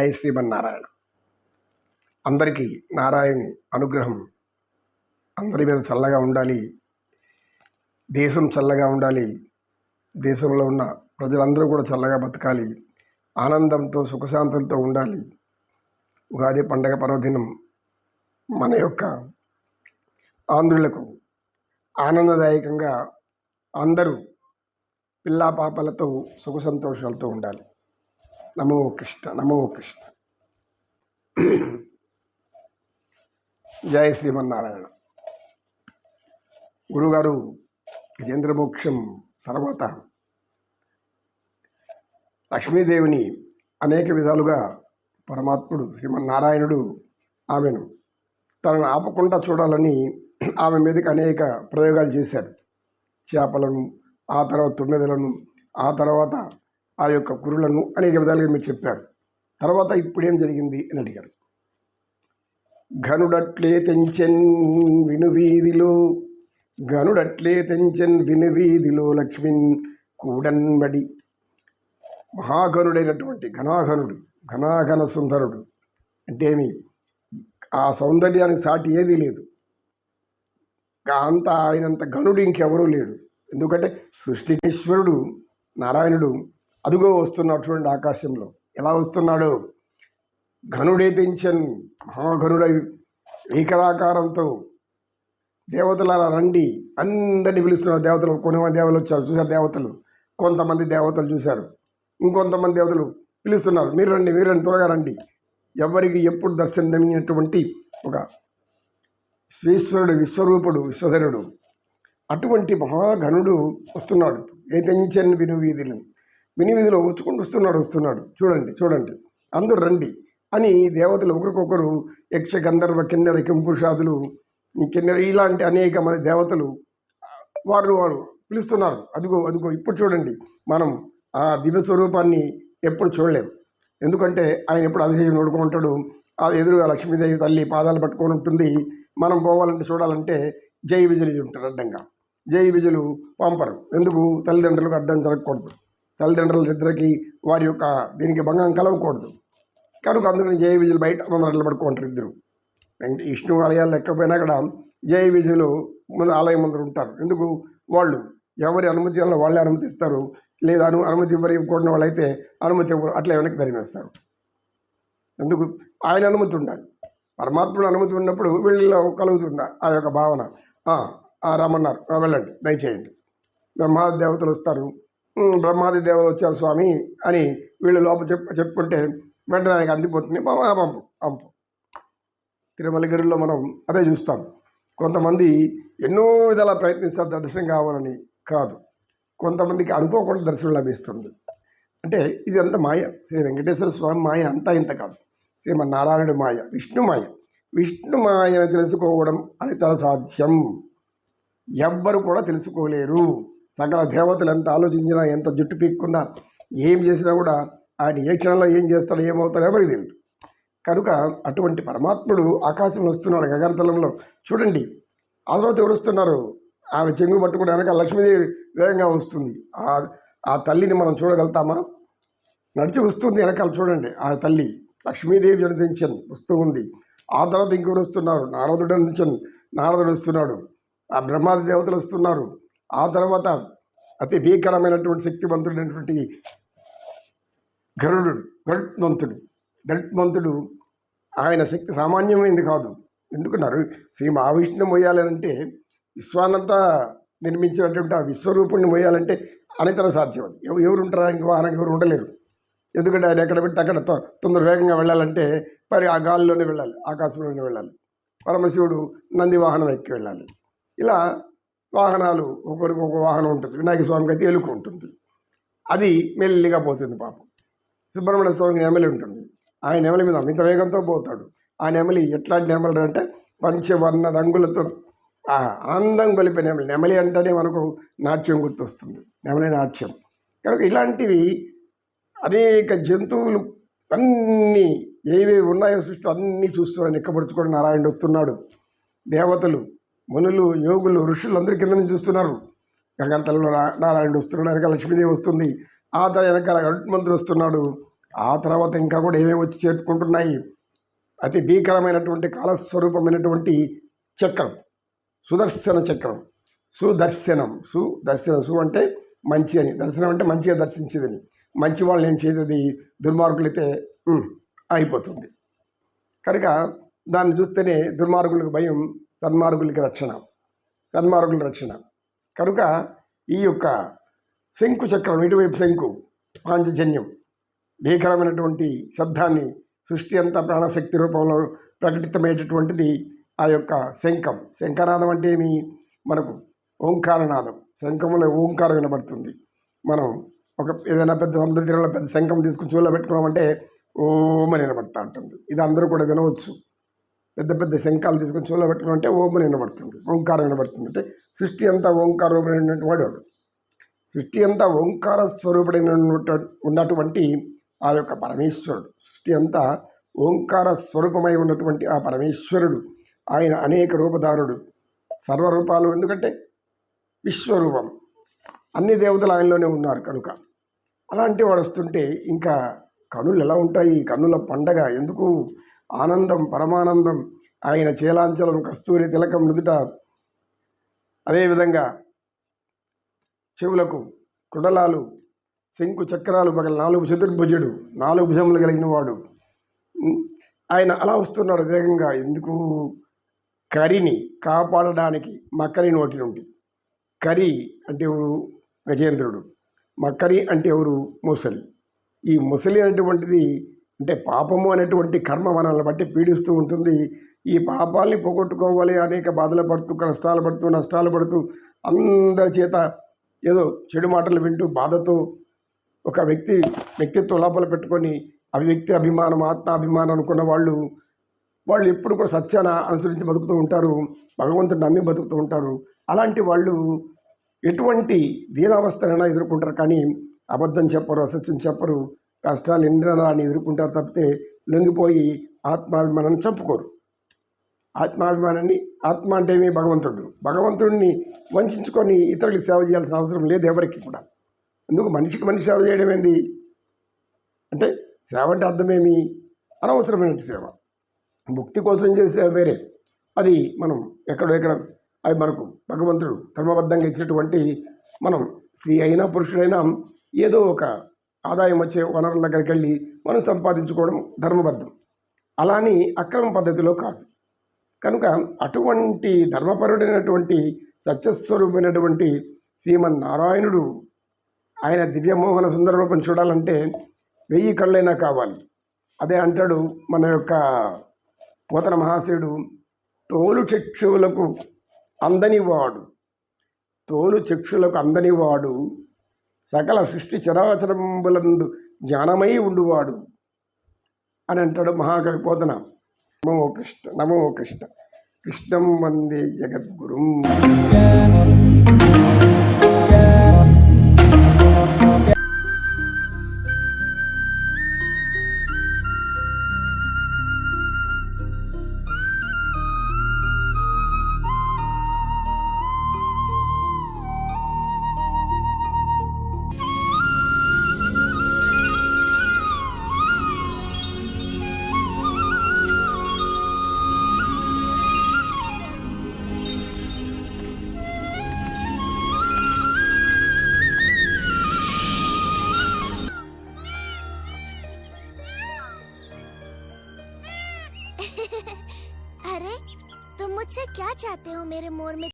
జై శ్రీమన్నారాయణ. అందరికీ నారాయణి అనుగ్రహం అందరి మీద చల్లగా ఉండాలి. దేశం చల్లగా ఉండాలి. దేశంలో ఉన్న ప్రజలందరూ కూడా చల్లగా బతకాలి. ఆనందంతో సుఖశాంతులతో ఉండాలి. ఉగాది పండగ పర్వదినం మన యొక్క ఆంధ్రులకు ఆనందదాయకంగా అందరూ పిల్లా పాపలతో సుఖ సంతోషాలతో ఉండాలి. నమో కృష్ణ, నమో కృష్ణ. జై శ్రీమన్నారాయణ. గురుగారు గజేంద్రమోక్షం తర్వాత లక్ష్మీదేవిని అనేక విధాలుగా పరమాత్ముడు శ్రీమన్నారాయణుడు ఆమెను తనను ఆపకుండా చూడాలని ఆమె మీదకి అనేక ప్రయోగాలు చేశాడు. చేపలను, ఆ తర్వాత తుమ్మెదలను, ఆ తర్వాత ఆ యొక్క కురులను అనేక విధాలుగా మీరు చెప్పారు. తర్వాత ఇప్పుడేం జరిగింది అని అడిగారు. ఘనుడట్లే తెంచెన్ వినువీధిలో, ఘనుడట్లే తెంచెన్ వినువీధిలో లక్ష్మిన్ కూడన్బడి. మహాఘనుడైనటువంటి ఘనాఘనుడు, ఘనాఘన సుందరుడు అంటే ఏమి, ఆ సౌందర్యానికి సాటి ఏదీ లేదు. అంత ఆయనంత ఘనుడు ఇంకెవరూ లేడు. ఎందుకంటే సృష్టికేశ్వరుడు నారాయణుడు అదుగో వస్తున్నటువంటి ఆకాశంలో. ఎలా వస్తున్నాడు? ఘనుడే తెంచన్, మహాఘనుడై ఏకరాకారంతో దేవతలారా రండి అందరినీ పిలుస్తున్నారు. దేవతలు కొంతమంది దేవతలు వచ్చారు, చూశారు దేవతలు. కొంతమంది దేవతలు చూశారు, ఇంకొంతమంది దేవతలు పిలుస్తున్నారు, మీరు రండి, మీరు రండి, త్వరగా రండి. ఎవరికి ఎప్పుడు దర్శనమైనటువంటి ఒక శ్రీశ్వరుడు, విశ్వరూపుడు, విశ్వధరుడు అటువంటి మహాఘనుడు వస్తున్నాడు. ఏతెంచన్ వినువీధులు, వినివీధిలో వచ్చుకుంటూ వస్తున్నాడు. చూడండి చూడండి, అందరూ రండి అని దేవతలు ఒకరికొకరు యక్ష గంధర్వ కిన్నెర కింపురుషాదులు కిన్నెర ఇలాంటి అనేక మంది దేవతలు వారు పిలుస్తున్నారు. అదిగో ఇప్పుడు చూడండి. మనం ఆ దివ్య స్వరూపాన్ని ఎప్పుడు చూడలేం. ఎందుకంటే ఆయన ఎప్పుడు అధిశేషం నోడుకుంటాడు. ఆ ఎదురుగా లక్ష్మీదేవి తల్లి పాదాలు పట్టుకొని ఉంటుంది. మనం పోవాలంటే చూడాలంటే జై విజయులు ఉంటారు అడ్డంగా. జై విజయులు పంపరు. ఎందుకు? తల్లిదండ్రులకు అడ్డం జరగకూడదు. తల్లిదండ్రులిద్దరికి వారి యొక్క దీనికి భంగం కలవకూడదు కనుక అందుకని జై విజయులు బయట మందరలు పడుకుంటారు ఇద్దరు. విష్ణు ఆలయాలు లేకపోయినా అక్కడ జై విజయులు ముందు ఆలయం ముందర ఉంటారు. ఎందుకు? వాళ్ళు ఎవరి అనుమతి వల్ల వాళ్ళే అనుమతిస్తారు. లేదా అనుమతి ఇవ్వకూడని వాళ్ళైతే అనుమతి ఇవ్వరు, అట్లా వెనక్కి ధరిమేస్తారు. ఎందుకు? ఆయన అనుమతి ఉండాలి. పరమాత్ముడు అనుమతి ఉన్నప్పుడు వీళ్ళలో కలుగుతుందా ఆ యొక్క భావన. రమ్మన్నారు, వెళ్ళండి, దయచేయండి. బ్రహ్మాది దేవతలు వస్తారు. బ్రహ్మాది దేవతలు వచ్చారు స్వామి అని వీళ్ళు లోపల చెప్పుకుంటే వెంటనే ఆయనకి అందిపోతుంది. పంపు. తిరుమలగిరిలో మనం అదే చూస్తాం. కొంతమంది ఎన్నో విధాల ప్రయత్నిస్తారు దర్శనం కావాలని. కాదు, కొంతమందికి అనుకోకుండా దర్శనం లభిస్తుంది. అంటే ఇది అంత మాయ. శ్రీ వెంకటేశ్వర స్వామి మాయ అంతా ఇంత కాదు. శ్రీమన్నారాయణుడి మాయ, విష్ణు మాయను తెలుసుకోవడం అది తన సాధ్యం. ఎవ్వరు కూడా తెలుసుకోలేరు. సకల దేవతలు ఎంత ఆలోచించినా, ఎంత జుట్టు పీక్కున్నా, ఏం చేసినా కూడా ఆయన ఏ క్షణంలో ఏం చేస్తాడో ఏమవుతాడో ఎవరికి తెలియదు. కనుక అటువంటి పరమాత్ముడు ఆకాశంలో వస్తున్నాడు గగనతలంలో. చూడండి, ఆ తర్వాత ఎవరు వస్తున్నారు? ఆమె చెంగు పట్టుకుని వెనక లక్ష్మీదేవి వేగంగా వస్తుంది. ఆ తల్లిని మనం చూడగలుగుతామా? నడిచి వస్తుంది వెనకాల. చూడండి, ఆ తల్లి లక్ష్మీదేవి జనించన్ వస్తూ ఉంది. ఆ తర్వాత ఇంకొకరు వస్తున్నారు, నారదుడు వస్తున్నాడు, ఆ బ్రహ్మాది దేవతలు వస్తున్నారు. ఆ తర్వాత అతి భీకరమైనటువంటి శక్తివంతుడైనటువంటి గరుత్మంతుడు ఆయన శక్తి సామాన్యమైంది కాదు. ఎందుకున్నారు? శ్రీ మహావిష్ణువు మోయాలంటే, విశ్వానంతా నిర్మించినటువంటి ఆ విశ్వరూపుణ్ణి మోయాలంటే అనితర సాధ్యం. ఎవరు ఉంటారా? ఇంక వాహనం ఎవరు ఉండలేరు. ఎందుకంటే ఆయన ఎక్కడ పెడితే అక్కడ తొందర వేగంగా వెళ్ళాలంటే మరి ఆ గాలిలోనే వెళ్ళాలి, ఆకాశంలోనే వెళ్ళాలి. పరమశివుడు నంది వాహనం ఎక్కి వెళ్ళాలి. ఇలా వాహనాలు ఒకరికి ఒక వాహనం ఉంటుంది. వినాయక స్వామికి అయితే ఎలుక ఉంటుంది, అది మెల్లిగా పోతుంది పాపం. సుబ్రహ్మణ్య స్వామికి నెమలి ఉంటుంది, ఆయన నెమలి మీద ఇంత వేగంతో పోతాడు. ఆ నెమలి ఎట్లాంటి నెమలి అంటే పంచవర్ణ రంగులతో ఆనందం గొలిపే నెమలి అంటేనే మనకు నాట్యం గుర్తొస్తుంది, నెమలి నాట్యం. కనుక ఇలాంటివి అనేక జంతువులు అన్నీ ఏవేవి ఉన్నాయో సృష్టి అన్నీ చూస్తున్నాడు. ఎక్కబడుచుకొని నారాయణుడు వస్తున్నాడు. దేవతలు, మునులు, యోగులు, ఋషులు అందరి కింద నుంచి చూస్తున్నారు. గగనతలంలో నారాయణుడు వస్తున్నాడు, వెనకాల లక్ష్మీదేవి వస్తుంది, ఆ తర్వాత వెనకాల గరుత్మంతుడు వస్తున్నాడు. ఆ తర్వాత ఇంకా కూడా ఏమేమి వచ్చి చేరుకుంటున్నాయి. అతి భీకరమైనటువంటి కాలస్వరూపమైనటువంటి చక్రం, సుదర్శన చక్రం. సుదర్శనం, సుదర్శనం, సు అంటే మంచి అని, దర్శనం అంటే మంచిగా దర్శించేదని. మంచి వాళ్ళని ఏం చేయదు, దుర్మార్గులైతే అయిపోతుంది. కనుక దాన్ని చూస్తేనే దుర్మార్గులకు భయం, సన్మార్గులకి రక్షణ, సన్మార్గుల రక్షణ. కనుక ఈ యొక్క శంకు చక్రం, ఇటువైపు శంకు పాంచజన్యం, భీకరమైనటువంటి శబ్దాన్ని, సృష్టి అంతా ప్రాణశక్తి రూపంలో ప్రకటితమైనటువంటిది ఆ యొక్క శంఖం. శంఖనాదం అంటే ఏమి? మనకు ఓంకారనాదం. శంఖంలో ఓంకారం వినబడుతుంది. మనం ఒక ఏదైనా పెద్ద సముద్ర తీరంలో పెద్ద శంఖం తీసుకుని చెవులో పెట్టుకున్నామంటే ఓం అని వినబడుతూ ఉంటుంది. ఇది అందరూ కూడా వినవచ్చు. పెద్ద పెద్ద శంఖాలు తీసుకొని చెవులో పెట్టుకున్నామంటే ఓం అని వినబడుతుంది, ఓంకారం వినబడుతుంది. అంటే సృష్టి అంతా ఓంకార రూపమైనటువంటి వాడు. సృష్టి అంతా ఓంకార స్వరూపుడైన ఉన్నటువంటి ఆ యొక్క పరమేశ్వరుడు, సృష్టి అంతా ఓంకార స్వరూపమై ఉన్నటువంటి ఆ పరమేశ్వరుడు, ఆయన అనేక రూపధారుడు, సర్వరూపాలు. ఎందుకంటే విశ్వరూపం, అన్ని దేవతలు ఆయనలోనే ఉన్నారు కనుక. అలాంటి వాడు వస్తుంటే ఇంకా కనులు ఎలా ఉంటాయి? కన్నుల పండగ ఎందుకు? ఆనందం, పరమానందం. ఆయన చేలాంచలం, కస్తూరి తిలకం నుదుట, అదేవిధంగా చెవులకు కుడలాలు, శంకు చక్రాలు, పగల 4 చతుర్భుజుడు, 4 భుజములు కలిగిన వాడు ఆయన అలా వస్తున్నాడు వేగంగా. ఎందుకు? కరిని కాపాడడానికి. మక్కరి నోటి నుండి. కరి అంటే ఎవరు? గజేంద్రుడు. మక్కరి అంటే ఎవరు? ముసలి. ఈ ముసలి అనేటువంటిది అంటే పాపము అనేటువంటి కర్మ మనల్ని బట్టి పీడిస్తూ ఉంటుంది. ఈ పాపాలని పోగొట్టుకోవాలి, అనేక బాధలు పడుతూ, కష్టాలు పడుతూ, నష్టాలు పడుతూ, అందరి చేత ఏదో చెడు మాటలు వింటూ బాధతో ఒక వ్యక్తిత్వం లోపల పెట్టుకొని వ్యక్తి అభిమానం, ఆత్మాభిమానం అనుకున్న వాళ్ళు ఎప్పుడు కూడా సత్యాన్ని అనుసరించి బతుకుతూ ఉంటారు, భగవంతుడిని నమ్మి బతుకుతూ ఉంటారు. అలాంటి వాళ్ళు ఎటువంటి దీనావస్థనైనా ఎదుర్కొంటారు, కానీ అబద్ధం చెప్పరు, అసత్యం చెప్పరు, కష్టాలు ఎన్నరాని ఎదుర్కొంటారు తప్పితే లొంగిపోయి ఆత్మాభిమానాన్ని చంపుకోరు. ఆత్మాభిమానాన్ని, ఆత్మ అంటే ఏమి? భగవంతుడిని వంచుకొని ఇతరులకు సేవ చేయాల్సిన అవసరం లేదు ఎవరికి కూడా. ఎందుకు? మనిషికి మనిషి సేవ చేయడం ఏంది అంటే, సేవ అంటే అర్థమేమి? అనవసరమైన సేవ. ముక్తి కోసం చేసే వేరే, అది మనం ఎక్కడ అవి మనకు భగవంతుడు ధర్మబద్ధంగా ఇచ్చినటువంటి, మనం స్త్రీ అయినా పురుషుడైనా ఏదో ఒక ఆదాయం వచ్చే వనరుల దగ్గరికి వెళ్ళి మనం సంపాదించుకోవడం ధర్మబద్ధం. అలాని అక్రమ పద్ధతిలో కాదు. కనుక అటువంటి ధర్మపరుడైనటువంటి సత్యస్వరూపమైనటువంటి శ్రీమన్నారాయణుడు, ఆయన దివ్యమోహన సుందర రూపం చూడాలంటే 1000 కళ్ళైనా కావాలి. అదే అంటాడు మన యొక్క పోతన మహాశయుడు, తోలు చక్షువులకు అందనివాడు, సకల సృష్టి చరాచరంబులందు జ్ఞానమై ఉండువాడు అని అంటాడు మహాకవి పోతన. నమో కృష్ణ, నమో కృష్ణ. కృష్ణం వందే జగద్గురుం. अरे, तुम मुझसे क्या चाहते हो मेरे मोर में